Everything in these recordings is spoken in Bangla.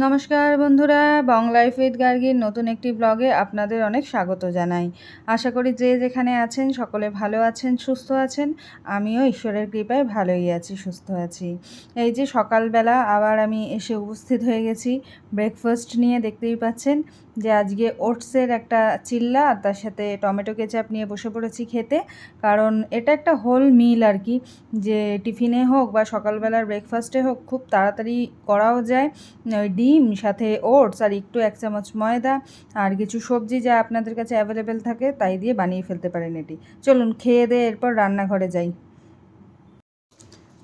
নমস্কার বন্ধুরা, বং লাইফ উইথ গার্গীর নতুন একটি ব্লগে আপনাদের অনেক স্বাগত জানাই। আশা করি যে যেখানে আছেন সকলে ভালো আছেন, সুস্থ আছেন। আমিও ঈশ্বরের কৃপায় ভালোই আছি, সুস্থ আছি। এই যে সকালবেলা আবার আমি এসে উপস্থিত হয়ে গেছি ব্রেকফাস্ট নিয়ে। দেখতেই পাচ্ছেন যে আজকে ওটসের একটা চিল্লা আর তার সাথে টমেটো কেচাপ নিয়ে বসে পড়েছি খেতে। কারণ এটা একটা হোল মিল আর কি, যে টিফিনে হোক বা সকালবেলার ব্রেকফাস্টে হোক খুব তাড়াতাড়ি করাও যায়। ডিম, সাথে ওটস আর একটু 1 চামচ ময়দা আর কিছু সবজি যা আপনাদের কাছে অ্যাভেলেবেল থাকে তাই দিয়ে বানিয়ে ফেলতে পারেন এটি। চলুন খেয়ে দিয়ে এরপর রান্নাঘরে যাই।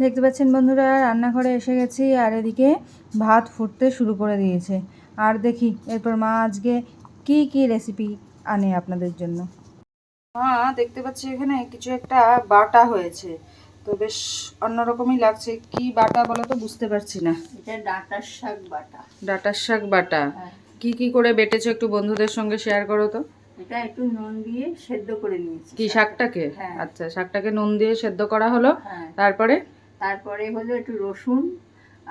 দেখতে পাচ্ছেন বন্ধুরা, রান্নাঘরে এসে গেছি আর এদিকে ভাত ফুটতে শুরু করে দিয়েছে। আর দেখি এরপর মা আজকে কি কি রেসিপি আনে আপনাদের জন্য। মা দেখতে পাচ্ছি এখানে কিছু একটা বাটা হয়েছে, তো বেশ অন্যরকমই লাগছে। কি বাটা বলো তো, বুঝতে পারছি না। এটা ডাঁটার শাক বাটা। ডাঁটার শাক বাটা। কি কি করে বেটেছো একটু বন্ধুদের সঙ্গে শেয়ার করো তো। এটা একটু নুন দিয়ে সেদ্ধ করে নিয়েছি। কি শাকটাকে? হ্যাঁ। আচ্ছা, শাকটাকে নুন দিয়ে সেদ্ধ করা হলো। হ্যাঁ। তারপরে হলো একটু রসুন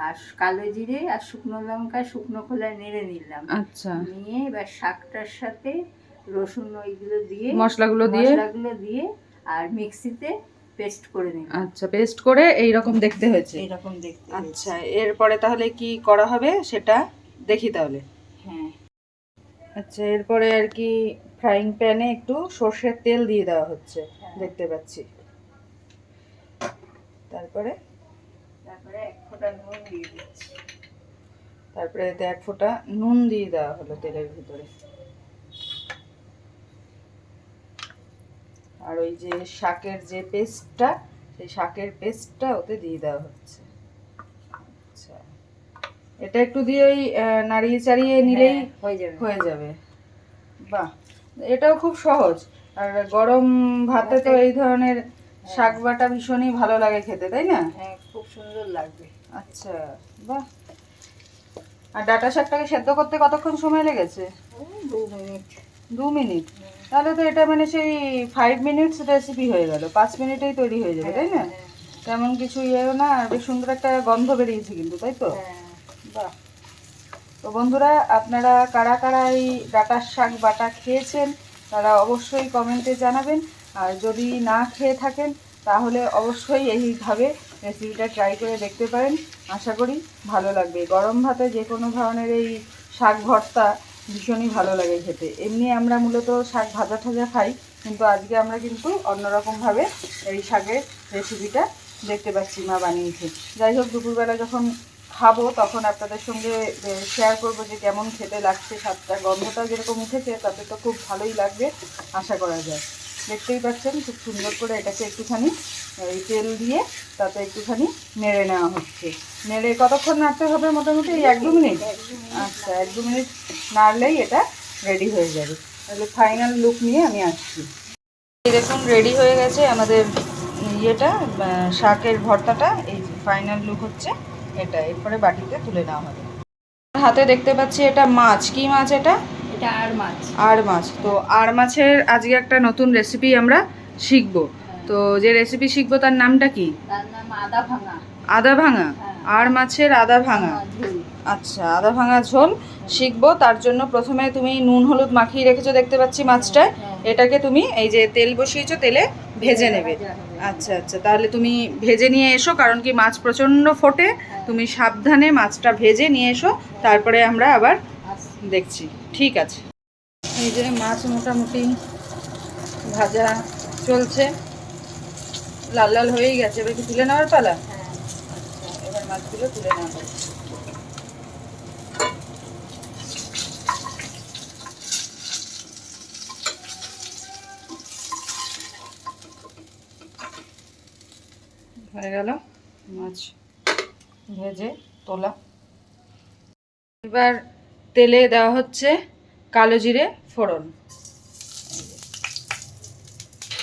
আর কালো জিরে আর শুকনো লঙ্কা শুকনো খোলায় নেড়ে নিলাম। আচ্ছা, নিয়ে এবার শাকটার সাথে রসুন ওইগুলো দিয়ে মশলাগুলো দিয়ে আর মিক্সিতে পেস্ট করে নিলাম। আচ্ছা, পেস্ট করে এইরকম দেখতে হয়েছে। এরকম দেখতে। আচ্ছা, এরপরে তাহলে কি করা হবে সেটা দেখি তাহলে। হ্যাঁ। আচ্ছা, এরপরে আর কি ফ্রাইং প্যানে একটু সর্ষের তেল দিয়ে দেওয়া হচ্ছে, দেখতে পাচ্ছি। তারপরে এক ফোঁটা নুন দিয়ে দিচ্ছি। তারপরে এতে 1 ফোঁটা নুন দিয়ে দেওয়া হলো তেলের ভিতরে। আর ওই যে শাকের যে পেস্টটা, সেই শাকের পেস্টটা ওতে দিয়ে দেওয়া হচ্ছে। আচ্ছা, এটা একটু দিয়ে ওই নাড়িয়ে চাড়িয়ে নিলেই হয়ে যাবে। বাহ, এটাও খুব সহজ। আর গরম ভাতে তো এই ধরনের শাক বাটা ভীষণই ভালো লাগে খেতে, তাই না? হ্যাঁ, খুব সুন্দর লাগবে। আচ্ছা, বাহ। আর ডাঁটা শাকটাকে সেদ্ধ করতে কতক্ষণ সময় লেগেছে? 2 মিনিট। 2 মিনিট? তাহলে তো এটা মানে সেই 5 মিনিটস রেসিপি হয়ে গেল। 5 মিনিটেই তৈরি হয়ে যাবে, তাই না? তেমন কিছু ইয়েও না, আর বেশ সুন্দর একটা গন্ধ বেরিয়েছে কিন্তু, তাই তো? বাহ। তো বন্ধুরা, আপনারা কারা কারা এই ডাঁটার শাক বাটা খেয়েছেন তারা অবশ্যই কমেন্টে জানাবেন। আর যদি না খেয়ে থাকেন তাহলে অবশ্যই এইভাবে রেসিপিটা ট্রাই করে দেখতে পারেন। আশা করি ভালো লাগবে। গরম ভাতে যে কোনো ধরনের এই শাক ভর্তা ভীষণই ভালো লাগে খেতে। এমনি আমরা মূলত শাক ভাজা ঠাজা খাই, কিন্তু আজকে আমরা কিন্তু অন্যরকমভাবে এই শাকের রেসিপিটা দেখতে পাচ্ছি মা বানিয়েছে। যাই হোক, দুপুরবেলা যখন খাবো তখন আপনাদের সঙ্গে শেয়ার করবো যে কেমন খেতে লাগছে। স্বাদটা, গন্ধটা যেরকম উঠেছে তাতে তো খুব ভালোই লাগবে আশা করা যায়। দেখতেই পাচ্ছেন খুব সুন্দর করে এটাকে একটুখানি এই তেল দিয়ে তাতে একটুখানি নেড়ে নেওয়া হচ্ছে। নেড়ে কতক্ষণ নাড়তে হবে? মোটামুটি এই 1-2 মিনিট। আচ্ছা, 1-2 মিনিট নাড়লেই এটা রেডি হয়ে যাবে। তাহলে ফাইনাল লুক নিয়ে আমি আসছি। এই দেখুন রেডি হয়ে গেছে আমাদের ইয়েটা, শাকের ভর্তাটা। এই যে ফাইনাল লুক হচ্ছে এটা। এরপরে বাটিতে তুলে নেওয়া হবে। হাতে দেখতে পাচ্ছি এটা মাছ। কি মাছ এটা? এটা আর মাছ। আর মাছ। তো আর মাছের আজকে একটা নতুন রেসিপি আমরা শিখব। তো যে রেসিপি শিখবো তার নামটা কি? তার নাম আদা ভাঙা। আদা ভাঙা? আর মাছের আদা ভাঙা। আচ্ছা, আদা ভাঙা ঝোল শিখবো। তার জন্য প্রথমে তুমি নুন হলুদ মাখিয়ে রেখেছো দেখতে পাচ্ছি মাছটায়। এটাকে তুমি এই যে তেল বসিয়েছো, তেলে ভেজে নেবে। আচ্ছা আচ্ছা, তাহলে তুমি ভেজে নিয়ে এসো, কারণ কি মাছ প্রচণ্ড ফোটে। তুমি সাবধানে মাছটা ভেজে নিয়ে এসো, তারপরে আমরা আবার দেখছি। ঠিক আছে। এই যে মাছ মোটামুটি ভাজা চলছে, লাল লাল হয়েই গেছে। এবার কি তুলে নেওয়ার পালা? আচ্ছা, এবার মাছগুলো তুলে নেওয়া হবে। হয়ে গেল মাছ ভেজে তোলা। এবার তেলে দেওয়া হচ্ছে কালো জিরে ফোড়ন।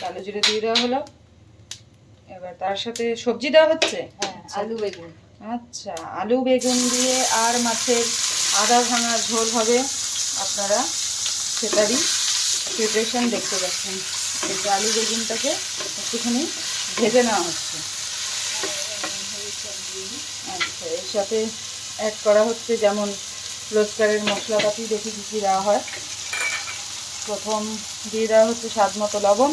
কালো জিরে দিয়ে দেওয়া হলো। এবার তার সাথে সবজি দেওয়া হচ্ছে। আলু বেগুন। আচ্ছা, আলু বেগুন দিয়ে আর মাছের আদা ভাঙা ঝোল হবে। আপনারা সেটারই প্রিপারেশন দেখতে পাচ্ছেন। এই যে আলু বেগুনটাকে একটুখানি ভেজে নেওয়া হচ্ছে। আচ্ছা, এর সাথে অ্যাড করা হচ্ছে যেমন রোজগারের মশলাপাতি দেখি কী কী দেওয়া হয়। প্রথম দিয়ে দেওয়া হচ্ছে স্বাদ মতো লবণ,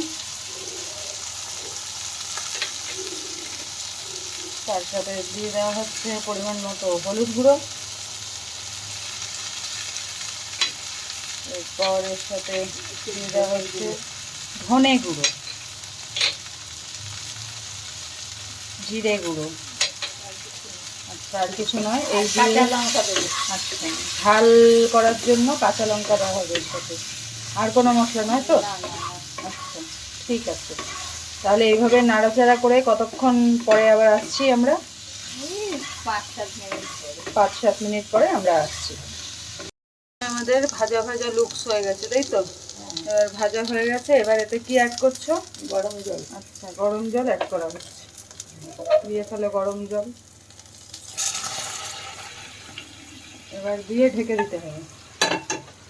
তার সাথে দিয়ে দেওয়া হচ্ছে পরিমাণ মতো হলুদ গুঁড়ো, এরপর এর সাথে দিয়ে দেওয়া হচ্ছে ধনে গুঁড়ো, জিরে গুঁড়ো, আচ্ছা আর কিছু নয়। এই দিয়ে লঙ্কা দেবো। আচ্ছা, ঝাল করার জন্য কাঁচা লঙ্কা দেওয়া হবে এর সাথে, আর কোনো মশলা নয় তো? আচ্ছা ঠিক আছে, তাহলে এইভাবে নাড়াচাড়া করে কতক্ষণ পরে আবার আসছি আমরা? 5-7 মিনিট পরে আমরা আসছি। আমাদের ভাজা ভাজা লুকস হয়ে গেছে, তাই তো? এবার ভাজা হয়ে গেছে, এবার এতে কি অ্যাড করছো? গরম জল। আচ্ছা, গরম জল অ্যাড করা হচ্ছে। দিয়ে ফেলো গরম জল, এবার দিয়ে ঢেকে দিতে হবে,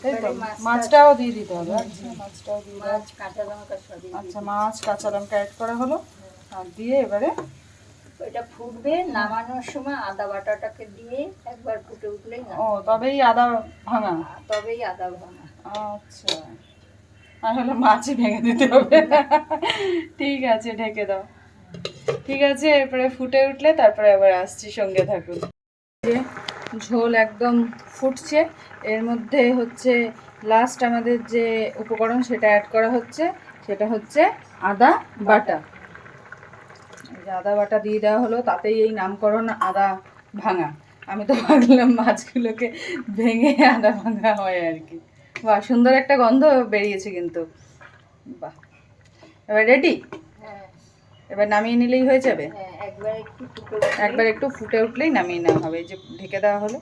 তাই তো? মাছটাও দিয়ে দিতে হবে। আচ্ছা, মাছটাও দিয়ে দাও। কাঁচা লঙ্কা সবই। আচ্ছা, মাছ কাঁচা লঙ্কা অ্যাড করা হলো, আর দিয়ে এবারে এটা ফুটবে, নামানোর সময় আদা বাটাটাকে দিয়ে একবার ফুটে উঠলেই না, ও তবেই আদা ভাঙা? তবেই আদা ভাঙা। আচ্ছা, আর হলে মাছই ভেঙে দিতে হবে। ঠিক আছে, ঢেকে দাও। ঠিক আছে, এরপরে ফুটে উঠলে তারপরে আবার আসছি, সঙ্গে থাকুন। যে ঝোল একদম ফুটছে, এর মধ্যে হচ্ছে লাস্ট আমাদের যে উপকরণ সেটা অ্যাড করা হচ্ছে, সেটা হচ্ছে আদা বাটা। এই যে আদা বাটা দিয়ে দেওয়া হলো, তাতেই এই নামকরণ আদা ভাঙা। আমি তো ভাবলাম মাছগুলোকে ভেঙে আদা ভাঙা হয় আর কি। বাহ, সুন্দর একটা গন্ধ বেরিয়েছে কিন্তু। বাহ, এবার রেডি? হ্যাঁ, এবার নামিয়ে নিলেই হয়ে যাবে? একবার একটু ফুটে উঠলেই নামিয়ে নেওয়া হবে। এই যে ঢেকে দেওয়া হলো,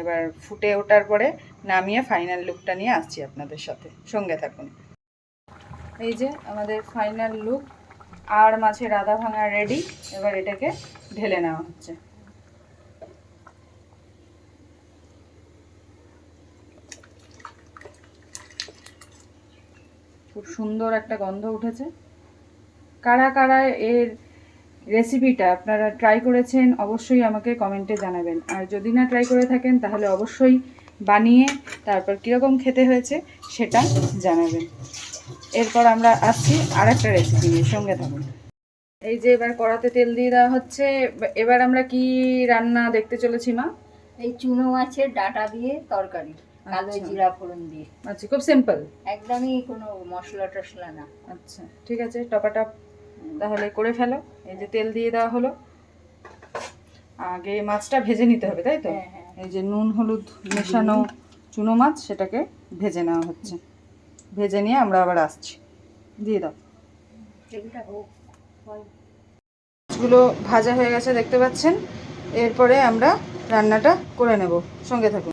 এবার ফুটে ওঠার পরে নামিয়ে ফাইনাল লুকটা নিয়ে আসছি আপনাদের সাথে, সঙ্গে থাকুন। এই যে আমাদের ফাইনাল লুক, আর মাছের আদা ভাঙা রেডি। এবার এটাকে ঢেলে নেওয়া হচ্ছে। খুব সুন্দর একটা গন্ধ উঠেছে। কারা কারা এর রেসিপিটা আপনারা ট্রাই করেছেন অবশ্যই আমাকে কমেন্টে জানাবেন, আর যদি না ট্রাই করে থাকেন তাহলে অবশ্যই বানিয়ে তারপর কীরকম খেতে হয়েছে সেটা জানাবেন। এরপর আমরা আসছি আর একটা রেসিপি নিয়ে, সঙ্গে থাকুন। এই যে এবার কড়াতে তেল দিয়ে দেওয়া হচ্ছে। এবার আমরা কি রান্না দেখতে চলেছি মা? এই চুনো মাছের ডাঁটা দিয়ে তরকারি, কালো জিরা ফোড়ন দিয়ে। আচ্ছা, খুব সিম্পল, একদমই কোনো মশলা টশলা না। আচ্ছা ঠিক আছে, টপাটপ তাহলে করে ফেলো। এই যে তেল দিয়ে দেওয়া হলো, আগে মাছটা ভেজে নিতে হবে, তাই তো? এই যে নুন হলুদ মেশানো চুনো মাছ, সেটাকে ভেজে নেওয়া হচ্ছে। ভেজে নিয়ে আমরা আবার আসছি। দিয়ে দাও। মাছগুলো ভাজা হয়ে গেছে দেখতে পাচ্ছেন। এরপরে আমরা রান্নাটা করে নেব, সঙ্গে থাকুন।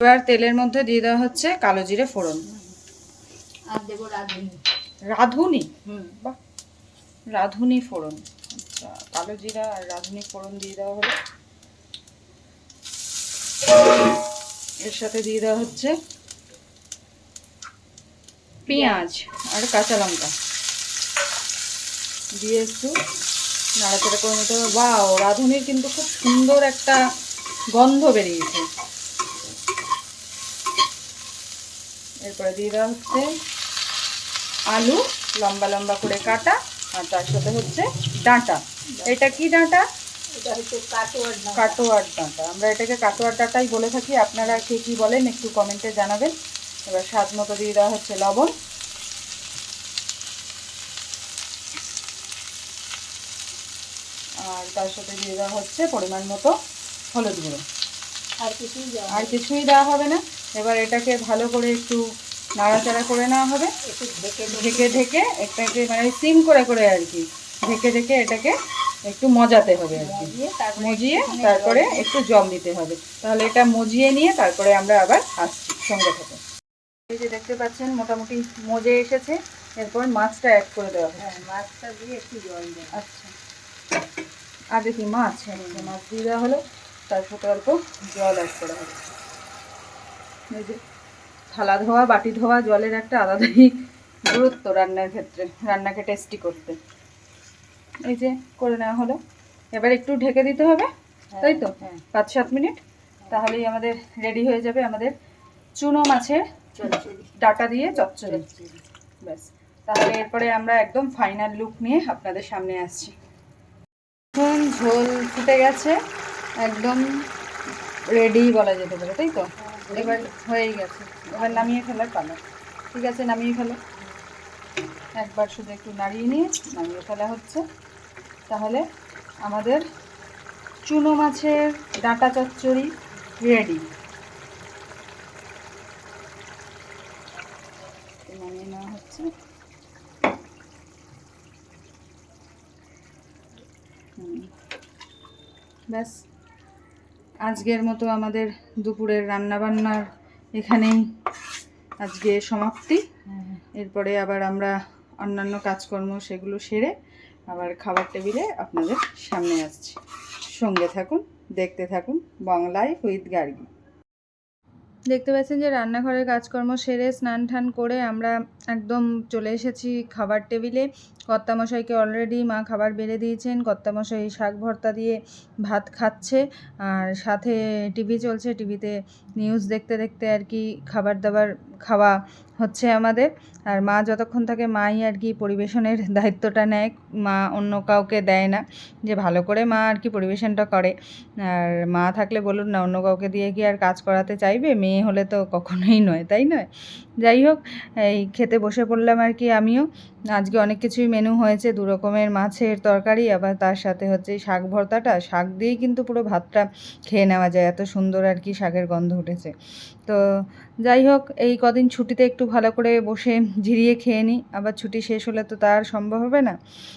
এবার তেলের মধ্যে দিয়ে দেওয়া হচ্ছে কালো জিরে ফোড়ন। আর দেবো রাঁধুনি। রাঁধুনি? বাহ, রাঁধুনি ফোড়ন। আচ্ছা, কালো জিরা আর রাঁধুনি ফোড়ন দিয়ে দেওয়া হলো। এর সাথে দিয়ে দেওয়া হচ্ছে পেঁয়াজ আর কাঁচা লঙ্কা, দিয়ে একটু নাড়াচাড়া করে নিতে হবে। ওয়াও, রাঁধুনির কিন্তু খুব সুন্দর একটা গন্ধ বেরিয়েছে। এরপরে দিয়ে দেওয়া হচ্ছে আলু লম্বা লম্বা করে কাটা, আর তার সাথে হচ্ছে ডাঁটা। এটা কি ডাঁটা? এটা হচ্ছে কাটোয়ার ডাঁটা। আমরা এটাকে কাটোয়ার ডাঁটাই বলে থাকি। আপনারা কে কী বলেন একটু কমেন্টে জানাবেন। এবার স্বাদ মতো দিয়ে দেওয়া হচ্ছে লবণ, আর তার সাথে দিয়ে দেওয়া হচ্ছে পরিমাণ মতো হলুদ গুঁড়ো। আর কিছুই দেওয়া হবে না। এবার এটাকে ভালো করে একটু নাড়াচাড়া করে নেওয়া হবে, ঢেকে ঢেকে এটাকে মানে সিম করে করে আর কি, ঢেকে ঢেকে এটাকে একটু মজাতে হবে আর কি। মজিয়ে তারপরে একটু জল দিতে হবে, তাহলে এটা মজিয়ে নিয়ে তারপরে আমরা আবার আসছি, সঙ্গে থেকে। এই যে দেখতে পাচ্ছেন মোটামুটি মজে এসেছে। এরপর মাছটা অ্যাড করে দেওয়া হবে। মাছটা দিয়ে একটু জল দেয়। আচ্ছা, আর দেখি মাছ মাছ দিয়ে দেওয়া হলো, তার সাথে অল্প জল অ্যাড করা হবে। এই যে থালা ধোয়া বাটি ধোয়া জলের একটা আলাদাই গুরুত্ব রান্নার ক্ষেত্রে, রান্নাকে টেস্টি করতে। এই যে করে নেওয়া হলো, এবার একটু ঢেকে দিতে হবে, তাই তো? 5-7 মিনিট। তাহলেই আমাদের রেডি হয়ে যাবে আমাদের চুনো মাছের চচ্চড়ি। ডাটা দিয়ে চচ্চড়ি। ব্যাস, তাহলে এরপরে আমরা একদম ফাইনাল লুক নিয়ে আপনাদের সামনে আসছি। এখন ঝোল ফুটে গেছে, একদম রেডি বলা যেতে পারে, তাই তো? এবার হয়েই গেছে, এবার নামিয়ে ফেলার পালা। ঠিক আছে, নামিয়ে ফেলো। একবার শুধু একটু নাড়িয়ে নিয়ে নামিয়ে ফেলা হচ্ছে। তাহলে আমাদের চুনো মাছের ডাঁটা চচ্চড়ি রেডি। নামিয়ে নেওয়া হচ্ছে। ব্যাস, আজকের মতো আমাদের দুপুরের রান্নাবান্নার এখানেই আজকে সমাপ্তি। এরপরে আবার আমরা অন্যান্য কাজকর্ম সেগুলো সেরে আবার খাবার টেবিলে আপনাদের সামনে আসছি। সঙ্গে থাকুন, দেখতে থাকুন বাংলায় উইথ গার্গী। দেখতে পাচ্ছেন যে রান্নাঘরের কাজকর্ম সেরে স্নান টান করে আমরা একদম চলে এসেছি খাবার টেবিলে। কর্তামশাইকে অলরেডি মা খাবার বেড়ে দিয়েছেন। কর্তামশাই শাক ভর্তা দিয়ে ভাত খাচ্ছে, আর সাথে টিভি চলছে, টিভিতে নিউজ দেখতে দেখতে আর কি খাবার দাবার খাওয়া হচ্ছে আমাদের। আর মা যতক্ষণ থাকে মাই আর কি পরিবেশনের দায়িত্বটা নেয়, মা অন্য কাউকে দেয় না, যে ভালো করে মা আর কি পরিবেশনটা করে। আর মা থাকলে বলুন না, অন্য কাউকে দিয়ে কি আর কাজ করাতে চাইবে? মেয়ে হলে তো কখনোই নয়, তাই নয়? যাই হোক, এই খেতে বসে পড়লাম আর কি আমিও। আজকে অনেক কিছুই মেনু হয়েছে, 2 রকমের মাছের তরকারি, আবার তার সাথে হচ্ছে শাক ভর্তাটা। শাক দিয়েই কিন্তু পুরো ভাতটা খেয়ে নেওয়া যায়, এত সুন্দর আর কি শাকের গন্ধ উঠেছে। তো যাই হোক, এই কদিন ছুটিতে একটু ভালো করে বসে ঝিরিয়ে খেয়ে নিই, আবার ছুটি শেষ হলে তো তার সম্ভব হবে না।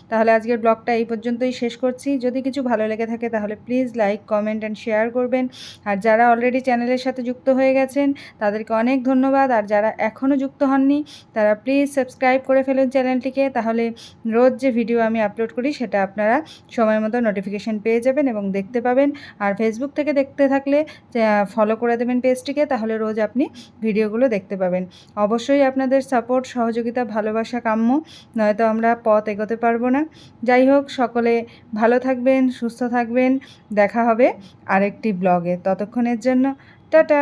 তাহলে আজকের ব্লগটা এই পর্যন্তই শেষ করছি। যদি কিছু ভালো লেগে থাকে তাহলে please like, comment and share করবেন। আর যারা অলরেডি চ্যানেলের সাথে যুক্ত হয়ে গেছেন তাদেরকে অনেক ধন্যবাদ। আর যারা এখনও যুক্ত হননি তারা প্লিজ সাবস্ক্রাইব করে ফেলুন চ্যানেলটিকে, তাহলে রোজ যে ভিডিও আমি আপলোড করি সেটা আপনারা সময় মতো নোটিফিকেশান পেয়ে যাবেন এবং দেখতে পাবেন। আর ফেসবুক থেকে দেখতে থাকলে ফলো করে দেবেন পেজটিকে, তাহলে রোজ আপনি ভিডিওগুলো দেখতে পাবেন। অবশ্যই আপনাদের সাপোর্ট, সহযোগিতা, ভালোবাসা কাম্য, নয়তো আমরা পথ এগোতে পারবো না। যাই হোক, সকলে ভালো থাকবেন, সুস্থ থাকবেন। দেখা হবে আরেকটি ব্লগে, ততক্ষণের জন্য টাটা।